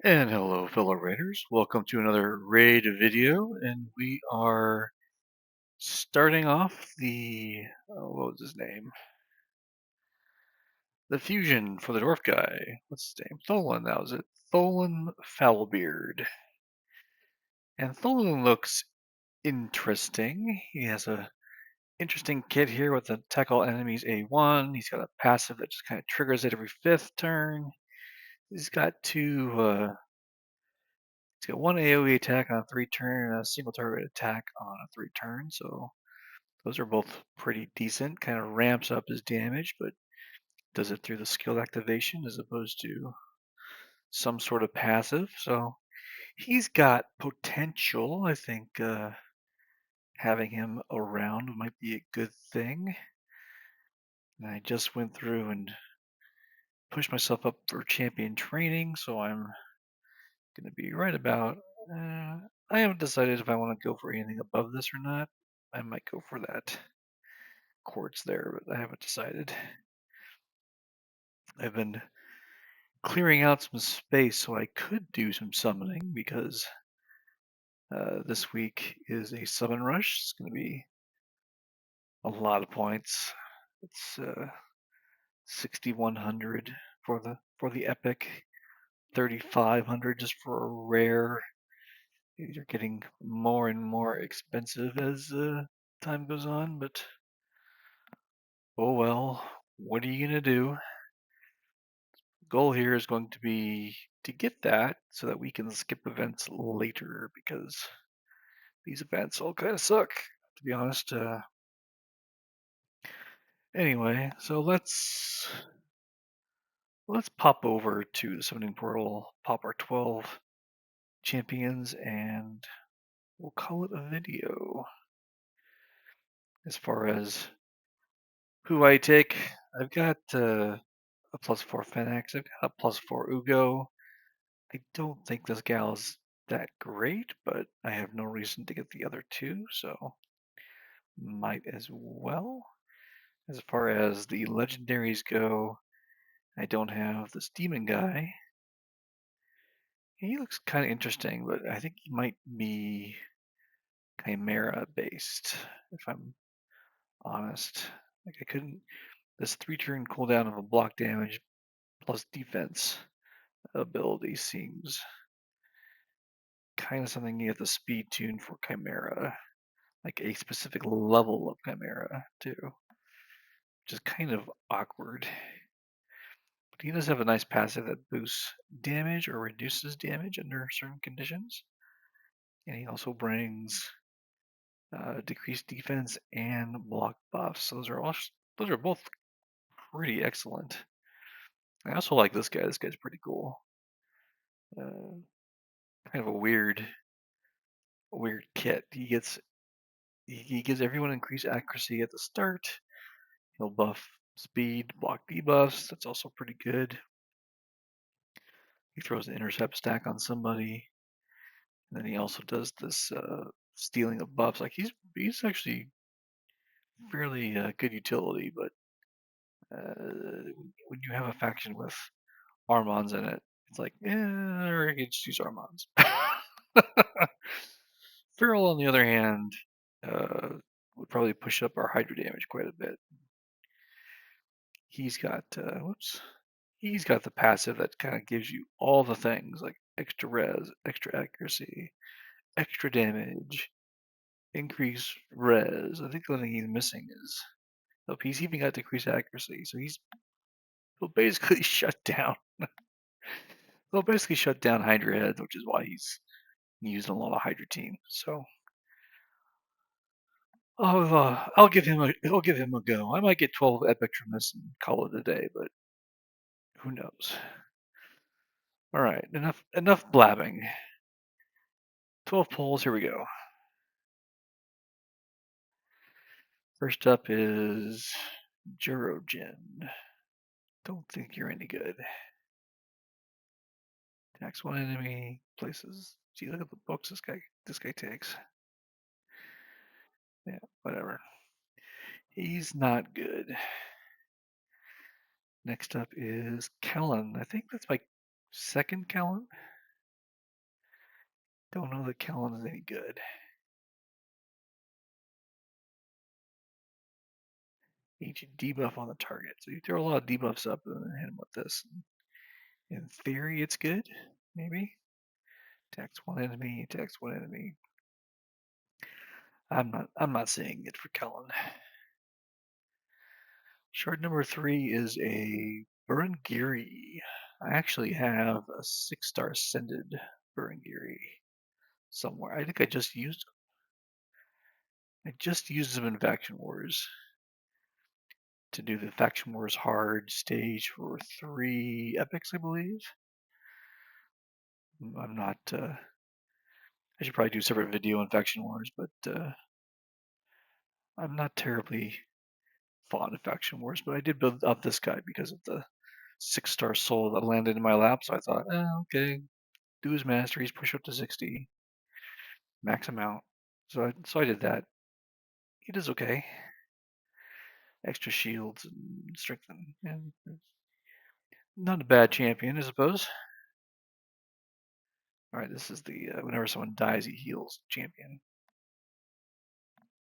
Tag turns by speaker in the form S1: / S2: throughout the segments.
S1: And hello, fellow raiders. Welcome to another raid video, and we are starting off the what was his name? The fusion for the dwarf guy. What's his name? Tholin. That was it. Tholin Foulbeard. And Tholin looks interesting. He has a interesting kit here with the tackle enemies A1. He's got a passive that just kind of triggers it every 5th turn. He's got He's got one AoE attack on a 3-turn and a single target attack on a 3-turn, so those are both pretty decent. Kind of ramps up his damage, but does it through the skill activation as opposed to some sort of passive. So he's got potential. I think having him around might be a good thing. And I just went through and pushed myself up for champion training, so I'm going to be right about. I haven't decided if I want to go for anything above this or not. I might go for that quartz there, but I haven't decided. I've been clearing out some space so I could do some summoning because this week is a summon rush. It's going to be a lot of points. It's 6,100 for the epic, 3,500 just for a rare. These are getting more and more expensive as time goes on, but oh well, what are you gonna do? Goal here is going to be to get that so that we can skip events later because these events all kind of suck, to be honest. Anyway, so let's pop over to the summoning portal, pop our 12 champions, and we'll call it a video. As far as who I take, I've got a +4 Fennex, I've got a +4 Ugo. I don't think this gal is that great, but I have no reason to get the other two, so might as well. As far as the legendaries go, I don't have this demon guy. He looks kind of interesting, but I think he might be Chimera based, if I'm honest. Like I couldn't. This 3-turn cooldown of a block damage plus defense ability seems kind of something you have to speed tune for Chimera, like a specific level of Chimera too, which is kind of awkward. But he does have a nice passive that boosts damage or reduces damage under certain conditions. And he also brings decreased defense and block buffs. Those are both pretty excellent. I also like this guy. This guy's pretty cool. Kind of a weird kit. He gives everyone increased accuracy at the start. He'll buff speed, block debuffs. That's also pretty good. He throws an intercept stack on somebody. And then he also does this stealing of buffs. Like he's actually fairly good utility, but when you have a faction with Armons in it, it's like, we're gonna just use Armons. Feral, on the other hand, would probably push up our Hydra damage quite a bit. He's got He's got the passive that kind of gives you all the things like extra res, extra accuracy, extra damage, increase res. I think the only thing he's missing is, oh, he's even got decreased accuracy, so he'll basically shut down. He'll basically shut down Hydra heads, which is why he's using a lot of Hydra team. So I'll give him a go. I might get 12 epic from this and call it a day, but who knows? All right, enough blabbing. 12 polls. Here we go. First up is Jurogen. Don't think you're any good. Attacks one enemy, places. Gee, look at the books this guy takes. Yeah, whatever. He's not good. Next up is Kellen. I think that's my second Kellen. Don't know that Kellen is any good. Ancient debuff on the target. So you throw a lot of debuffs up and then hit him with this. In theory, it's good. Maybe. Attacks one enemy. Attacks one enemy. I'm not seeing it for Kellen. Shard number 3 is a Burungiri. I actually have a 6-star ascended Burungiri somewhere. I think I just used them in Faction Wars to do the Faction Wars hard stage for 3 epics, I believe. I'm not. I should probably do a separate video on Faction Wars, but I'm not terribly fond of Faction Wars. But I did build up this guy because of the 6-star soul that landed in my lap. So I thought, okay, do his masteries, push up to 60, max him out. So I did that. He does okay. Extra shields and strengthen, and not a bad champion, I suppose. All right, this is the whenever someone dies, he heals champion.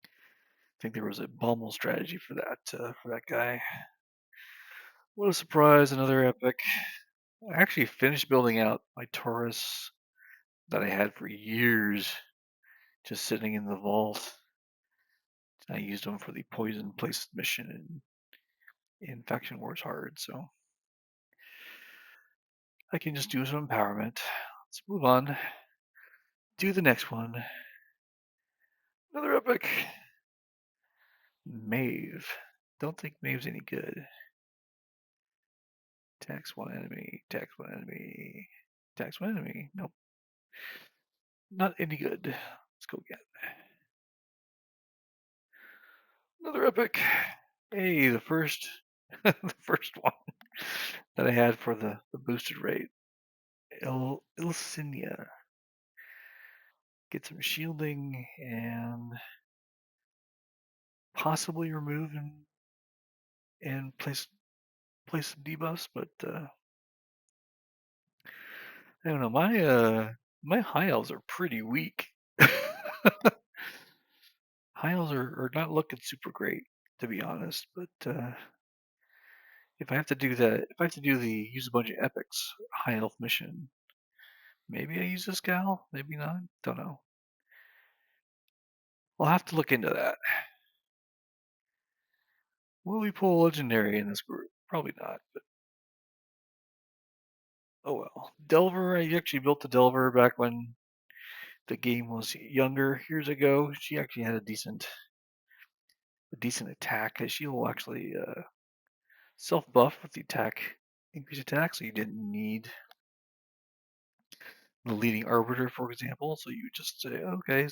S1: I think there was a Bummel strategy for that guy. What a surprise! Another epic. I actually finished building out my Taurus that I had for years, just sitting in the vault. I used them for the poison place mission in Faction Wars Hard, so I can just do some empowerment. Let's move on. Do the next one. Another epic. Mave. Don't think Mave's any good. Tax one enemy. Tax one enemy. Tax one enemy. Nope. Not any good. Let's go again. Another epic. Hey, the first the first one that I had for the boosted rate. Ilsinia. Get some shielding and possibly remove and place some debuffs, but I don't know. My high elves are pretty weak. High elves are not looking super great, to be honest. But if I have to do that, if I have to do the use a bunch of epics high elf mission, maybe I use this gal, maybe not. Don't know. I'll have to look into that. Will we pull a legendary in this group? Probably not, but oh well. Delver, I actually built the Delver back when the game was younger years ago. She actually had a decent attack. She will actually self buff with the attack, increase attack, so you didn't need the leading arbiter, for example. So you just say, okay,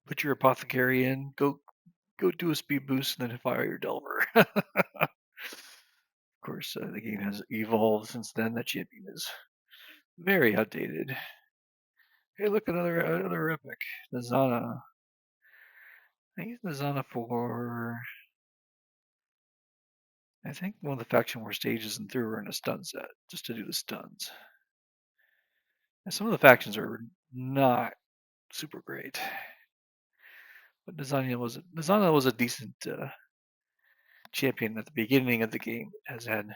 S1: put your apothecary in, go do a speed boost, and then fire your delver. Of course, the game has evolved since then. That champion is very outdated. Hey, look, another epic, Nazana. I use Nazana for, I think, one of the faction war stages and threw her in a stun set just to do the stuns. And some of the factions are not super great, but Nazana was a decent champion at the beginning of the game. It has had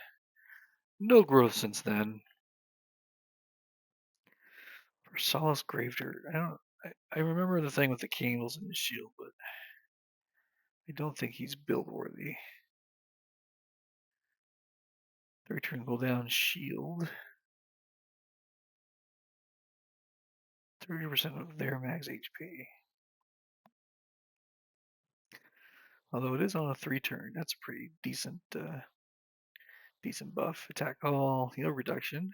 S1: no growth since then. For Solace Gravedigger, I remember the thing with the candles and his shield, but I don't think he's build worthy. 3-turn cooldown shield. 30% of their max HP. Although it is on a 3-turn, that's a pretty decent buff. Attack all, heal reduction.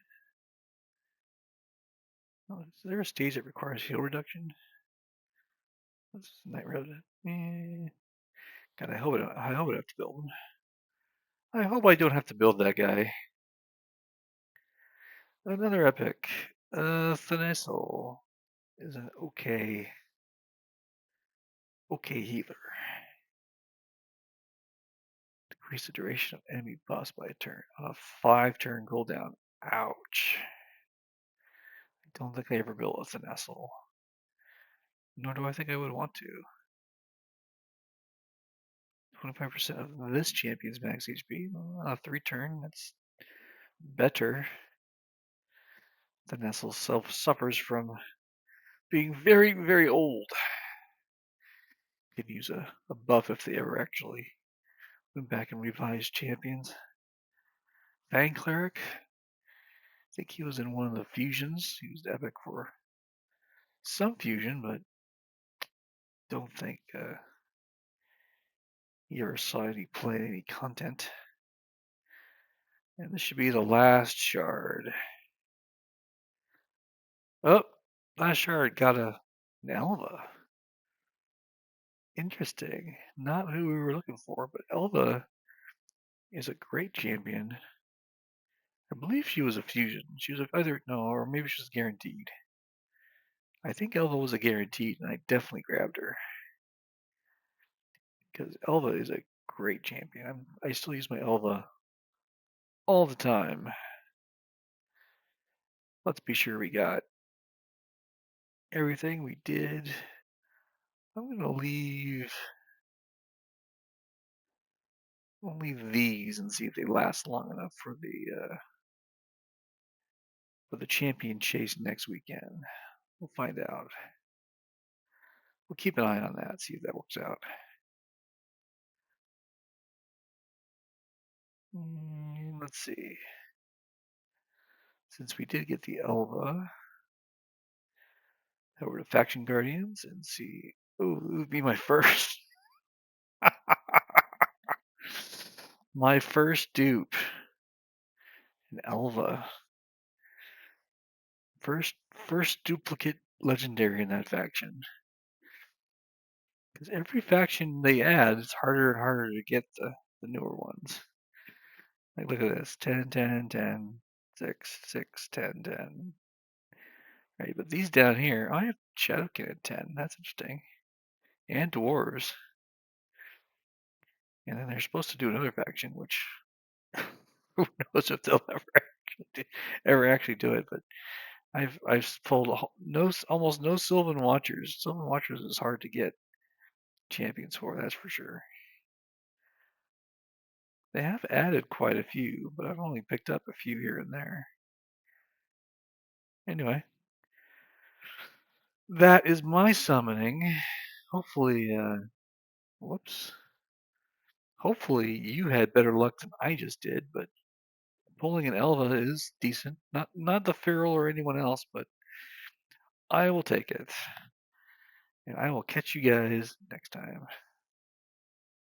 S1: Oh, is there a stage that requires heal reduction? That's Night Road. God, I hope I don't have to build one. I hope I don't have to build that guy. Another epic. Thanesol is an okay healer. Decrease the duration of enemy boss by a turn on a 5-turn cooldown. Ouch. Don't think I ever built a Nestle. Nor do I think I would want to. 25% of this champion's max HP. A 3-turn, that's better. The Nestle suffers from being very, very old. Could use a buff if they ever actually went back and revised champions. Fang Cleric. I think he was in one of the fusions. He was epic for some fusion, but don't think he ever saw any play any content. And this should be the last shard. Oh, last shard got an Elva. Interesting. Not who we were looking for, but Elva is a great champion. I believe she was a fusion. She was either, no, or maybe she was guaranteed. I think Elva was a guaranteed, and I definitely grabbed her. Because Elva is a great champion. I still use my Elva all the time. Let's be sure we got everything we did. I'm going to leave only these and see if they last long enough for the champion chase next weekend. We'll find out. We'll keep an eye on that, see if that works out. Let's see. Since we did get the Elva, over to Faction Guardians and see. Oh, it would be my first. My first dupe. An Elva. First duplicate legendary in that faction. Because every faction they add, it's harder and harder to get the newer ones. Like, look at this. 10, 10, 10, 6, 6, 10, 10. Right, but these down here, I have Shadowkin at 10. That's interesting. And Dwarves. And then they're supposed to do another faction, which who knows if they'll ever actually do it. But I've pulled almost no Sylvan Watchers. Sylvan Watchers is hard to get champions for, that's for sure. They have added quite a few, but I've only picked up a few here and there. Anyway, that is my summoning. Hopefully, whoops. Hopefully you had better luck than I just did, but pulling an Elva is decent. Not the Feral or anyone else, but I will take it. And I will catch you guys next time.